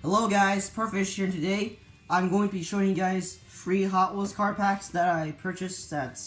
Hello guys, Perfish here. Today I'm going to be showing you guys free Hot Wheels car packs that I purchased at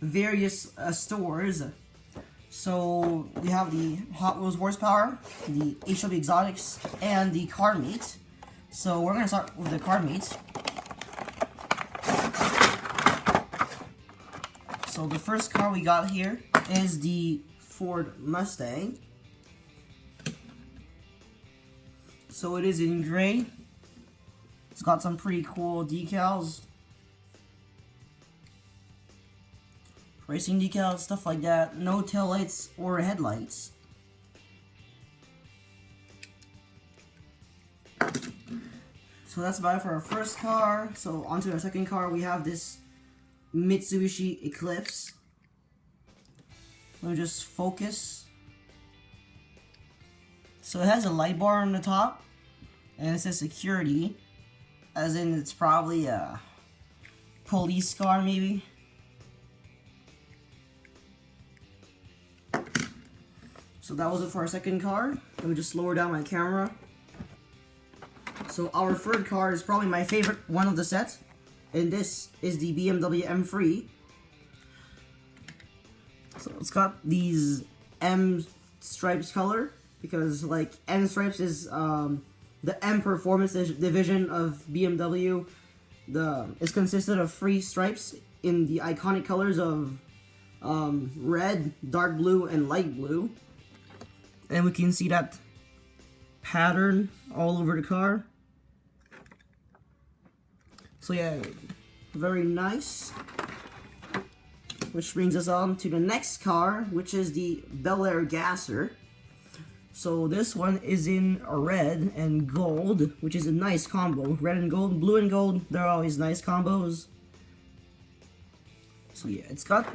various stores. So we have the Hot Wheels Horsepower, the HW Exotics, and the Car Meat. So we're going to start with the Car Meat. So the first car we got here is the Ford Mustang. So it is in gray. It's got some pretty cool decals. Racing decals, stuff like that. No taillights or headlights. So that's about it for our first car. So onto our second car, we have this Mitsubishi Eclipse. Let me just focus. So it has a light bar on the top, and it says security, as in it's probably a police car maybe. So that was it for our second car. Let me just lower down my camera. So our third car is probably my favorite one of the set, and this is the BMW M3. So it's got these M stripes color, because like M stripes is the M Performance division of BMW. It's consisted of 3 stripes in the iconic colors of red, dark blue, and light blue. And we can see that pattern all over the car. So yeah, very nice. Which brings us on to the next car, which is the Bel Air Gasser. So this one is in red and gold, which is a nice combo. Red and gold, blue and gold, they're always nice combos. So yeah, it's got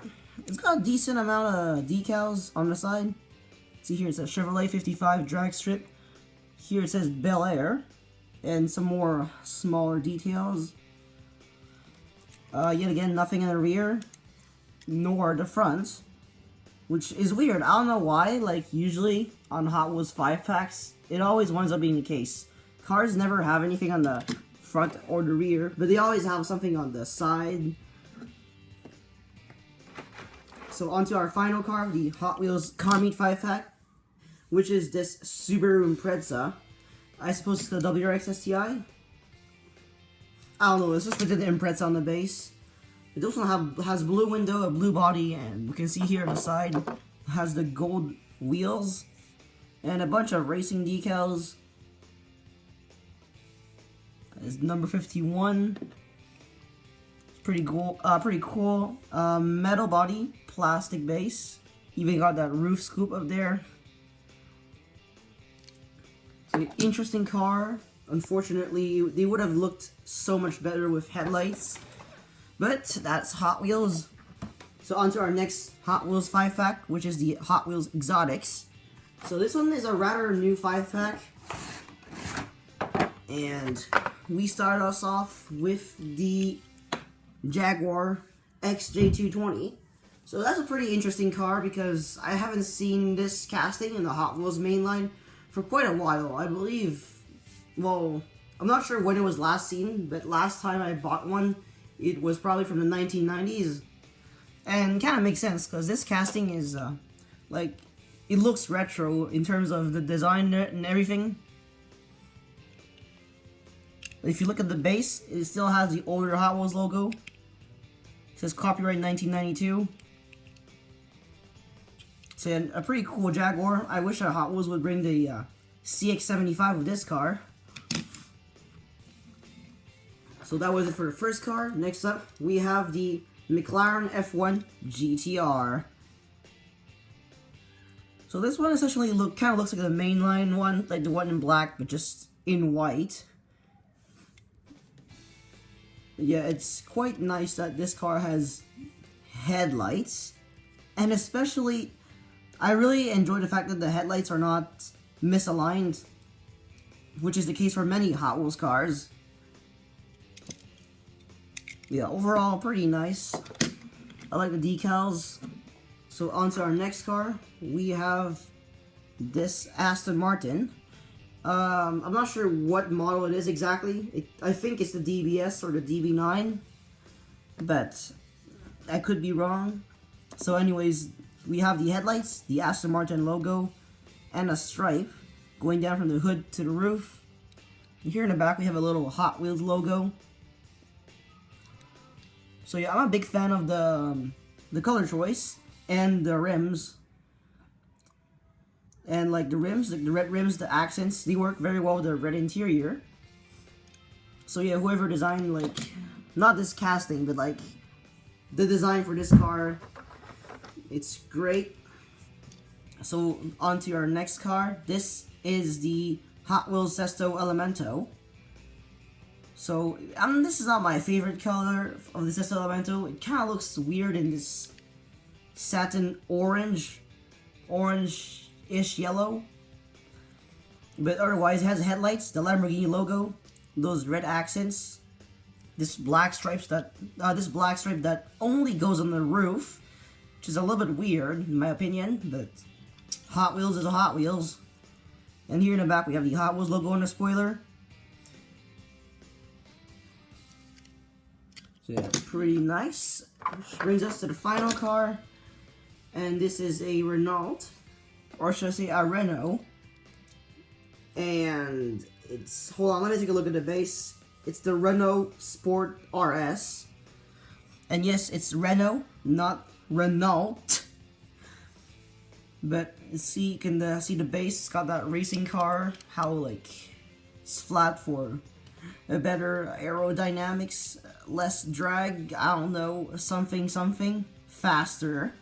a decent amount of decals on the side. See here, it says Chevrolet 55 drag strip. Here it says Bel Air, and some more smaller details. Yet again, nothing in the rear, nor the front, which is weird. I don't know why. Like usually on Hot Wheels 5-packs, it always winds up being the case. Cars never have anything on the front or the rear, but they always have something on the side. So onto our final car, the Hot Wheels Car Meat 5-pack, which is this Subaru Impreza. I suppose it's the WRX STI? I don't know, it's just the Impreza on the base. It also has blue window, a blue body, and we can see here on the side, it has the gold wheels, and a bunch of racing decals. It's number 51. It's pretty cool. Metal body, plastic base. Even got that roof scoop up there. So interesting car. Unfortunately, they would have looked so much better with headlights. But that's Hot Wheels. So on to our next Hot Wheels 5-pack, which is the Hot Wheels Exotics. So this one is a rather new 5-pack. And we start us off with the Jaguar XJ220. So that's a pretty interesting car, because I haven't seen this casting in the Hot Wheels mainline for quite a while. I believe, well, I'm not sure when it was last seen, but last time I bought one, it was probably from the 1990s. And kind of makes sense, because this casting is, like, it looks retro in terms of the design and everything. If you look at the base, it still has the older Hot Wheels logo. It says copyright 1992. So yeah, a pretty cool Jaguar. I wish Hot Wheels would bring the CX-75 of this car. So that was it for the first car. Next up, we have the McLaren F1 GTR. So this one essentially kind of looks like the mainline one, like the one in black, but just in white. Yeah, it's quite nice that this car has headlights, and especially, I really enjoy the fact that the headlights are not misaligned, which is the case for many Hot Wheels cars. Yeah, overall, pretty nice. I like the decals. So on to our next car, we have this Aston Martin. I'm not sure what model it is exactly. I think it's the DBS or the DB9, but I could be wrong. So anyways, we have the headlights, the Aston Martin logo, and a stripe going down from the hood to the roof. Here in the back we have a little Hot Wheels logo. So yeah, I'm a big fan of the color choice and the rims. And like the rims, the red rims, the accents, they work very well with the red interior. So yeah, whoever designed, like, not this casting, but like the design for this car, it's great. So on to our next car. This is the Hot Wheels Sesto Elemento. So this is not my favorite color of the Sesto Elemento. It kind of looks weird in this satin orange-ish yellow. But otherwise, it has headlights, the Lamborghini logo, those red accents, this black stripe that only goes on the roof, which is a little bit weird in my opinion. But Hot Wheels is a Hot Wheels. And here in the back we have the Hot Wheels logo on the spoiler. So yeah, pretty nice. Which brings us to the final car. And this is a Renault, or should I say a Renault. And it's, hold on, let me take a look at the base. It's the Renault Sport RS. And yes, it's Renault, not Renault. But see, you can see the base. It's got that racing car. How like it's flat for a better aerodynamics, less drag. I don't know, something faster.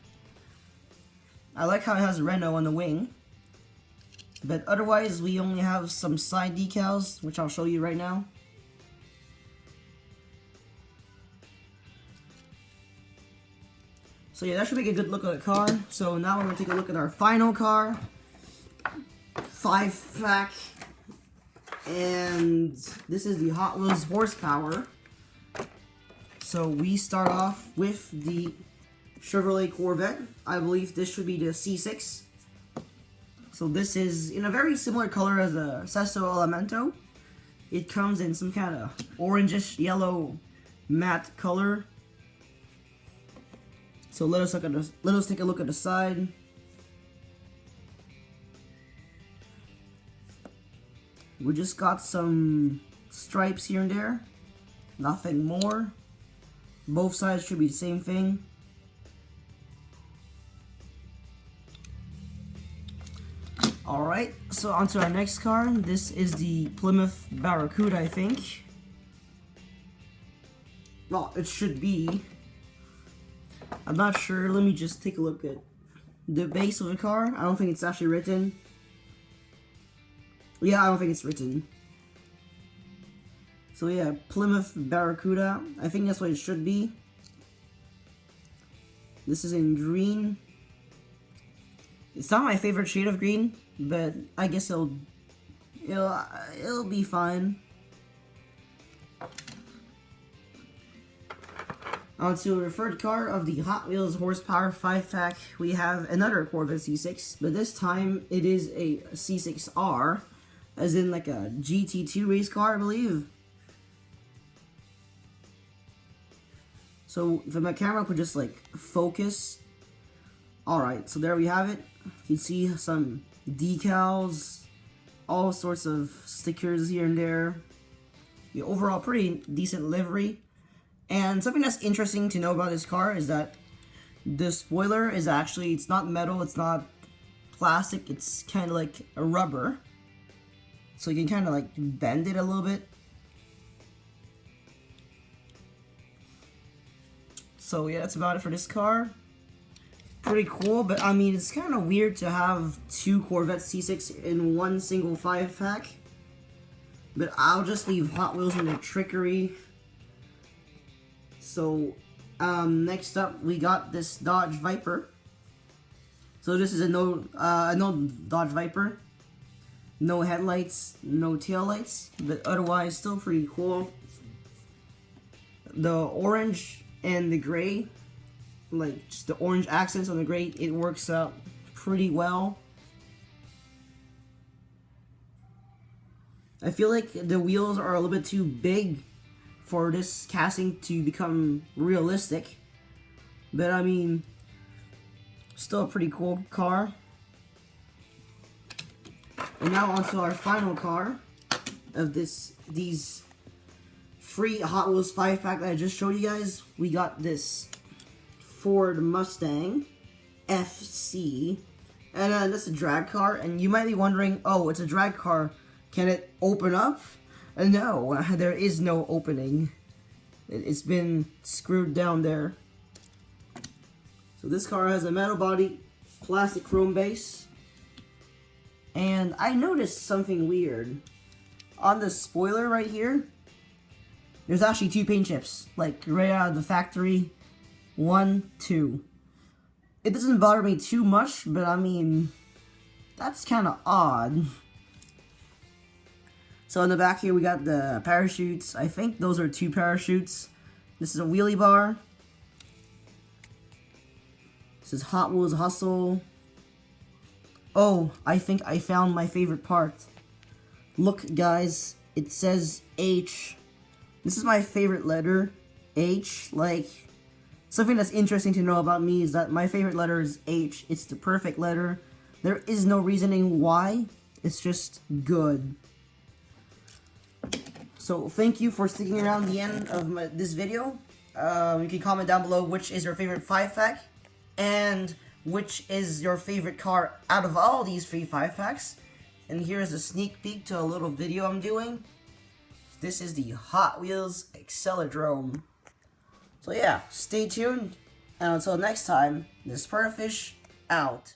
I like how it has Renault on the wing. But otherwise, we only have some side decals, which I'll show you right now. So yeah, that should make a good look at the car. So now we're going to take a look at our final car. 5-pack. And this is the Hot Wheels horsepower. So we start off with the Chevrolet Corvette. I believe this should be the C6. So this is in a very similar color as the Sesto Elemento. It comes in some kind of orangish yellow matte color. So let us take a look at the side. We just got some stripes here and there. Nothing more. Both sides should be the same thing. Alright, so on to our next car. This is the Plymouth Barracuda, I think. Well, it should be. I'm not sure. Let me just take a look at the base of the car. I don't think it's actually written. Yeah, I don't think it's written. So yeah, Plymouth Barracuda. I think that's what it should be. This is in green. It's not my favorite shade of green, but I guess it'll be fine. On to the third car of the Hot Wheels horsepower 5-pack, we have another Corvette C6, but this time it is a C6R, as in like a GT2 race car, I believe. So if my camera could just like focus. Alright, so there we have it. You can see some decals, all sorts of stickers here and there. The overall pretty decent livery. And something that's interesting to know about this car is that the spoiler is actually, it's not metal, it's not plastic, it's kind of like a rubber. So you can kind of like bend it a little bit. So yeah, that's about it for this car. Pretty cool, but I mean, it's kind of weird to have two Corvette C6 in one single 5-pack. But I'll just leave Hot Wheels in their trickery. So, next up, we got this Dodge Viper. So this is a no Dodge Viper. No headlights, no taillights, but otherwise still pretty cool. The orange and the gray, like just the orange accents on the gray, it works out pretty well. I feel like the wheels are a little bit too big for this casting to become realistic. But I mean, still a pretty cool car. And now onto our final car of these free Hot Wheels 5-pack that I just showed you guys. We got this Ford Mustang FC, and that's a drag car. And you might be wondering, oh, it's a drag car, can it open up? No, there is no opening. It's been screwed down there. So this car has a metal body, plastic chrome base, and I noticed something weird. On the spoiler right here, there's actually 2 paint chips, like right out of the factory. 1, 2. It doesn't bother me too much, but I mean, that's kind of odd. So in the back here we got the parachutes. I think those are 2 parachutes. This is a wheelie bar. This is Hot Wheels Hustle. Oh, I think I found my favorite part. Look guys, it says H. This is my favorite letter, H. Like, something that's interesting to know about me is that my favorite letter is H. It's the perfect letter. There is no reasoning why. It's just good. So thank you for sticking around the end of this video. You can comment down below which is your favorite 5-pack and which is your favorite car out of all these free 5-packs. And here's a sneak peek to a little video I'm doing. This is the Hot Wheels Acceladrome. So yeah, stay tuned, and until next time, this Purrfish out.